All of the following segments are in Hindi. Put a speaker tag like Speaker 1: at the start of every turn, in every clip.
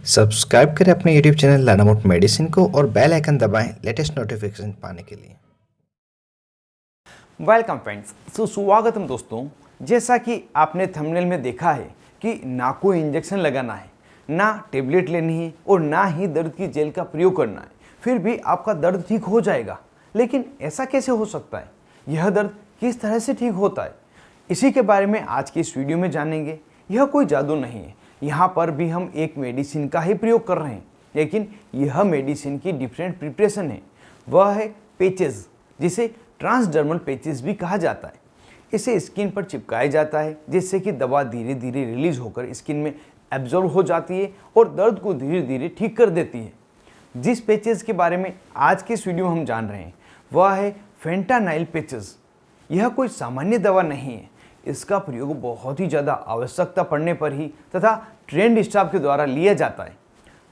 Speaker 1: सब्सक्राइब करें अपने यूट्यूब चैनल लानामोट मेडिसिन को और बेल आइकन दबाएं लेटेस्ट नोटिफिकेशन पाने के लिए।
Speaker 2: वेलकम फ्रेंड्स, स्वागतम दोस्तों। जैसा कि आपने थंबनेल में देखा है कि ना कोई इंजेक्शन लगाना है, ना टेबलेट लेनी है और ना ही दर्द की जेल का प्रयोग करना है, फिर भी आपका दर्द ठीक हो जाएगा। लेकिन ऐसा कैसे हो सकता है? यह दर्द किस तरह से ठीक होता है? इसी के बारे में आज की इस वीडियो में जानेंगे। यह कोई जादू नहीं है, यहाँ पर भी हम एक मेडिसिन का ही प्रयोग कर रहे हैं, लेकिन यह मेडिसिन की डिफरेंट प्रिपरेशन है। वह है पेचेस, जिसे ट्रांसडर्मल पेचेस भी कहा जाता है। इसे स्किन पर चिपकाया जाता है, जिससे कि दवा धीरे धीरे रिलीज होकर स्किन में एब्जॉर्ब हो जाती है और दर्द को धीरे धीरे ठीक कर देती है। जिस पेचेस के बारे में आज के इस वीडियो में हम जान रहे हैं वह है फेंटानाइल पेचेस। यह कोई सामान्य दवा नहीं है, इसका प्रयोग बहुत ही ज़्यादा आवश्यकता पड़ने पर ही तथा ट्रेंड स्टाफ के द्वारा लिया जाता है।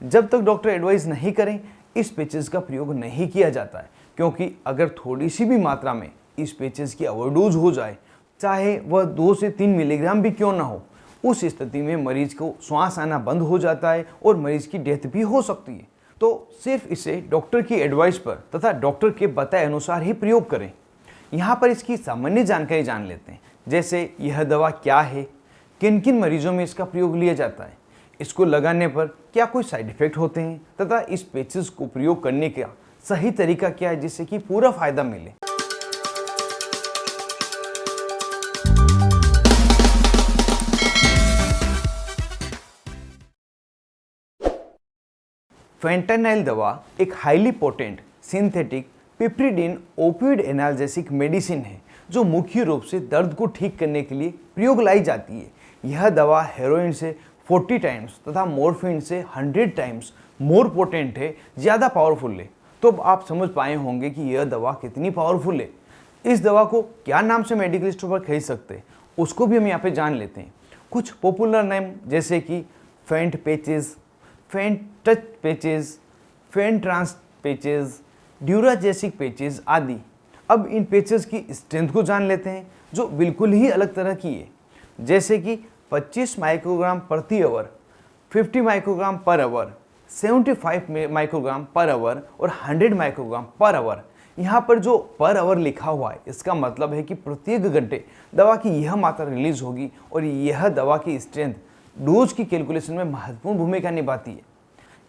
Speaker 2: जब तक डॉक्टर एडवाइस नहीं करें इस पेचेस का प्रयोग नहीं किया जाता है, क्योंकि अगर थोड़ी सी भी मात्रा में इस पेचेस की ओवरडोज हो जाए, चाहे वह 2 से 3 मिलीग्राम भी क्यों ना हो, उस स्थिति में मरीज को श्वास आना बंद हो जाता है और मरीज की डेथ भी हो सकती है। तो सिर्फ इसे डॉक्टर की एडवाइस पर तथा डॉक्टर के बताए अनुसार ही प्रयोग करें। यहाँ पर इसकी सामान्य जानकारी जान लेते हैं, जैसे यह दवा क्या है, किन किन मरीजों में इसका प्रयोग लिया जाता है, इसको लगाने पर क्या कोई साइड इफेक्ट होते हैं तथा इस पेचेस को प्रयोग करने का सही तरीका क्या है जिससे कि पूरा फायदा मिले। फेंटानाइल दवा एक highly potent synthetic piperidine opioid analgesic medicine है, जो मुख्य रूप से दर्द को ठीक करने के लिए प्रयोग लाई जाती है। यह दवा हेरोइन से 40 टाइम्स तथा मॉर्फिन से 100 टाइम्स मोर पोटेंट है, ज़्यादा पावरफुल है। तो अब आप समझ पाए होंगे कि यह दवा कितनी पावरफुल है। इस दवा को क्या नाम से मेडिकल स्टोर पर खरीद सकते हैं, उसको भी हम यहाँ पे जान लेते हैं। कुछ पॉपुलर नेम जैसे कि फेंट पेचेस, फेंट टच पेचेस, फेंट ट्रांस पेचेस, ड्यूराजेसिक पेचेस आदि। अब इन पेचेस की स्ट्रेंथ को जान लेते हैं, जो बिल्कुल ही अलग तरह की है। जैसे कि 25 माइक्रोग्राम प्रति hour, 50 microgram per hour, 75 microgram per hour और 100 माइक्रोग्राम पर आवर। यहाँ पर जो पर आवर लिखा हुआ है, इसका मतलब है कि प्रत्येक घंटे दवा की यह मात्रा रिलीज होगी और यह दवा की स्ट्रेंथ डोज की कैलकुलेशन में महत्वपूर्ण भूमिका निभाती है।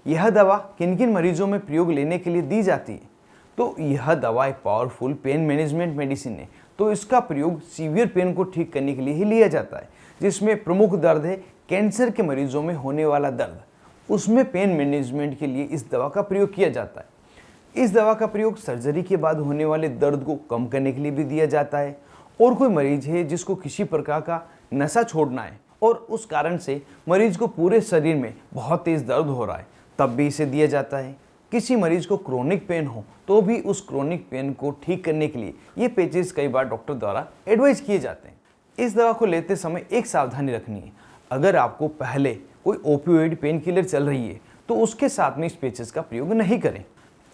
Speaker 2: यह दवा किन किन मरीजों में प्रयोग लेने के लिए दी जाती है? तो यह दवा एक पावरफुल पेन मैनेजमेंट मेडिसिन है, तो इसका प्रयोग सीवियर पेन को ठीक करने के लिए ही लिया जाता है, जिसमें प्रमुख दर्द है कैंसर के मरीजों में होने वाला दर्द। उसमें पेन मैनेजमेंट के लिए इस दवा का प्रयोग किया जाता है। इस दवा का प्रयोग सर्जरी के बाद होने वाले दर्द को कम करने के लिए भी दिया जाता है। और कोई मरीज है जिसको किसी प्रकार का नशा छोड़ना है और उस कारण से मरीज को पूरे शरीर में बहुत तेज दर्द हो रहा है, तब भी इसे दिया जाता है। किसी मरीज को क्रोनिक पेन हो तो भी उस क्रोनिक पेन को ठीक करने के लिए ये पेचेस कई बार डॉक्टर द्वारा एडवाइस किए जाते हैं। इस दवा को लेते समय एक सावधानी रखनी है, अगर आपको पहले कोई ओपियोइड पेन किलर चल रही है तो उसके साथ में इस पेचेस का प्रयोग नहीं करें।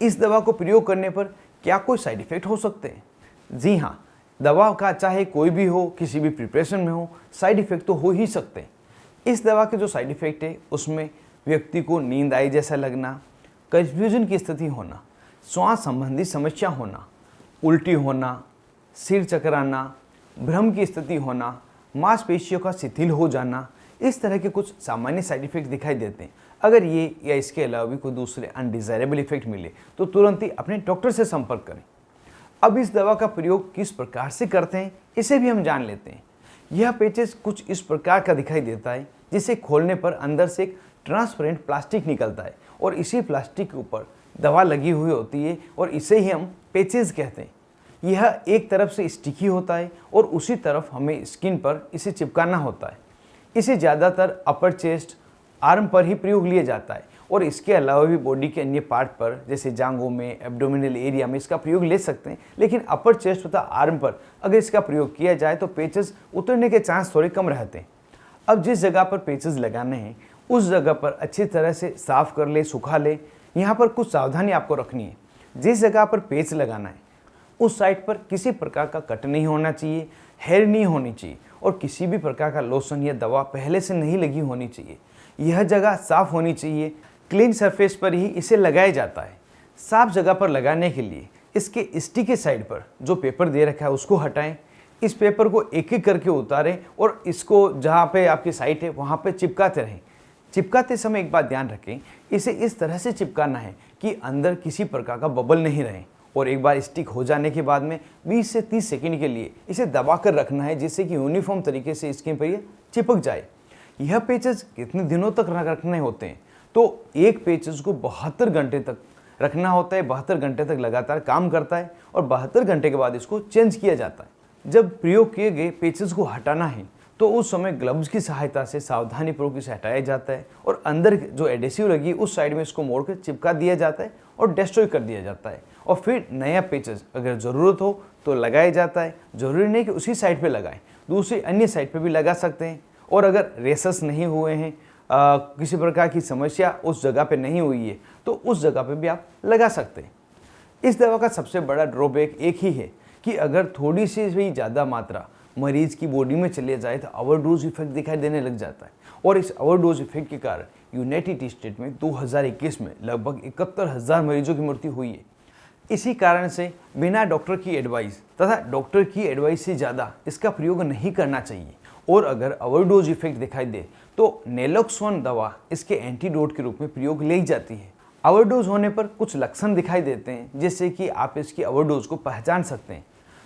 Speaker 2: इस दवा को प्रयोग करने पर क्या कोई साइड इफेक्ट हो सकते हैं? जी हाँ, दवा का चाहे कोई भी हो, किसी भी प्रिपरेशन में हो, साइड इफेक्ट तो हो ही सकते हैं। इस दवा के जो साइड इफेक्ट है उसमें व्यक्ति को नींद आई जैसा लगना, कन्फ्यूजन की स्थिति होना, श्वास संबंधी समस्या होना, उल्टी होना, सिर चकराना, भ्रम की स्थिति होना, मांसपेशियों का शिथिल हो जाना, इस तरह के कुछ सामान्य साइड इफेक्ट दिखाई देते हैं। अगर ये या इसके अलावा भी कोई दूसरे अनडिजायरेबल इफेक्ट मिले तो तुरंत ही अपने डॉक्टर से संपर्क करें। अब इस दवा का प्रयोग किस प्रकार से करते हैं इसे भी हम जान लेते हैं। यह पेचेस कुछ इस प्रकार का दिखाई देता है, जिसे खोलने पर अंदर से एक ट्रांसपेरेंट प्लास्टिक निकलता है और इसी प्लास्टिक के ऊपर दवा लगी हुई होती है और इसे ही हम पेचेस कहते हैं। यह एक तरफ से स्टिकी होता है और उसी तरफ हमें स्किन पर इसे चिपकाना होता है। इसे ज़्यादातर अपर चेस्ट, आर्म पर ही प्रयोग लिया जाता है और इसके अलावा भी बॉडी के अन्य पार्ट पर जैसे जांघों में, एब्डोमिनल एरिया में इसका प्रयोग ले सकते हैं। लेकिन अपर चेस्ट तथा आर्म पर अगर इसका प्रयोग किया जाए तो पेचेस उतरने के चांस थोड़े कम रहते हैं। अब जिस जगह पर पेचेस लगाने हैं उस जगह पर अच्छी तरह से साफ कर ले, सुखा ले। यहाँ पर कुछ सावधानी आपको रखनी है। जिस जगह पर पेच लगाना है उस साइड पर किसी प्रकार का कट नहीं होना चाहिए, हेयर नहीं होनी चाहिए और किसी भी प्रकार का लोशन या दवा पहले से नहीं लगी होनी चाहिए। यह जगह साफ होनी चाहिए। क्लीन सरफेस पर ही इसे लगाया जाता है। साफ जगह पर लगाने के लिए इसके स्टिकी साइड पर जो पेपर दे रखा है उसको हटाएं। इस पेपर को एक एक करके उतारें और इसको जहाँ पे आपकी साइट है वहाँ पे चिपकाते रहें। चिपकाते समय एक बात ध्यान रखें, इसे इस तरह से चिपकाना है कि अंदर किसी प्रकार का बबल नहीं रहे, और एक बार स्टिक हो जाने के बाद में 20 से 30 सेकंड के लिए इसे दबा कर रखना है, जिससे कि यूनिफॉर्म तरीके से स्क्रीन पर यह चिपक जाए। यह पेचेस कितने दिनों तक रखने होते हैं? तो एक पेचेस को 72 घंटे तक रखना होता है। 72 घंटे तक लगातार काम करता है और 72 घंटे के बाद इसको चेंज किया जाता है। जब प्रयोग किए गए पेचेस को हटाना है तो उस समय ग्लव्स की सहायता से सावधानीपूर्वक इसे हटाया जाता है और अंदर जो एडेसिव लगी उस साइड में इसको मोड़कर चिपका दिया जाता है और डिस्ट्रॉय कर दिया जाता है। और फिर नया पेचेस अगर ज़रूरत हो तो लगाया जाता है। ज़रूरी नहीं कि उसी साइड पे लगाएं, दूसरी अन्य साइड पे भी लगा सकते हैं। और अगर रेसेस नहीं हुए हैं, किसी प्रकार की समस्या उस जगह पे नहीं हुई है, तो उस जगह पे भी आप लगा सकते हैं। इस दवा का सबसे बड़ा ड्रॉबैक एक ही है कि अगर थोड़ी सी भी ज़्यादा मात्रा मरीज की बॉडी में चले जाए तो ओवरडोज इफेक्ट दिखाई देने लग जाता है। और इस ओवरडोज इफेक्ट के कारण यूनाइटेड स्टेट में 2021 में लगभग 71,000 मरीजों की मृत्यु हुई है। इसी कारण से बिना डॉक्टर की एडवाइस तथा डॉक्टर की एडवाइस से ज़्यादा इसका प्रयोग नहीं करना चाहिए। और अगर ओवरडोज इफेक्ट दिखाई दे तो नेलोक्सोन दवा इसके एंटीडोट के रूप में प्रयोग ली जाती है। ओवरडोज होने पर कुछ लक्षण दिखाई देते हैं जिससे कि आप इसकी ओवरडोज को पहचान सकते हैं।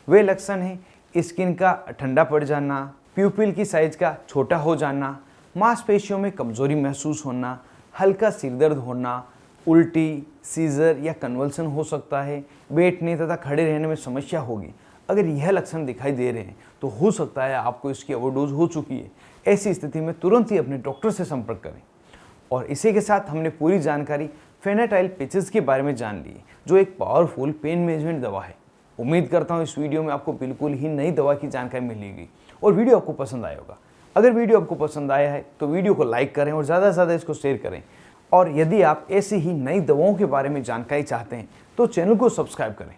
Speaker 2: वे लक्षण हैं स्किन का ठंडा पड़ जाना, प्यूपिल की साइज का छोटा हो जाना, मांसपेशियों में कमजोरी महसूस होना, हल्का सिरदर्द होना, उल्टी, सीजर या कन्वल्सन हो सकता है, बैठने तथा खड़े रहने में समस्या होगी। अगर यह लक्षण दिखाई दे रहे हैं तो हो सकता है आपको इसकी ओवरडोज हो चुकी है। ऐसी स्थिति में तुरंत ही अपने डॉक्टर से संपर्क करें। और इसी के साथ हमने पूरी जानकारी फेनाटाइल पेचेस के बारे में जान ली, जो एक पावरफुल पेन मैनेजमेंट दवा है। उम्मीद करता हूँ इस वीडियो में आपको बिल्कुल ही नई दवा की जानकारी मिलेगी और वीडियो आपको पसंद आया होगा। अगर वीडियो आपको पसंद आया है तो वीडियो को लाइक करें और ज़्यादा से ज़्यादा इसको शेयर करें। और यदि आप ऐसी ही नई दवाओं के बारे में जानकारी चाहते हैं तो चैनल को सब्सक्राइब करें।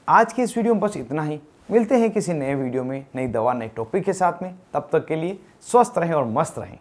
Speaker 2: आज की इस वीडियो में बस इतना ही। मिलते हैं किसी नए वीडियो में नई दवा नए टॉपिक के साथ में। तब तक के लिए स्वस्थ रहें और मस्त रहें।